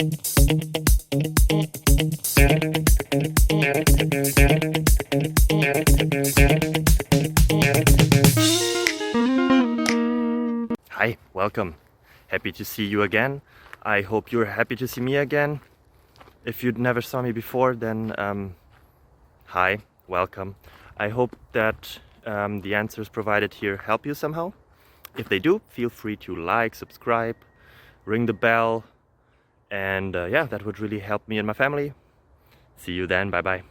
Hi, welcome. Happy to see you again. I hope you're happy to see me again. If you never saw me before, then hi, welcome. I hope that the answers provided here help you somehow. If they do, feel free to like, subscribe, ring the bell, and yeah, that would really help me and my family. See you then, bye bye.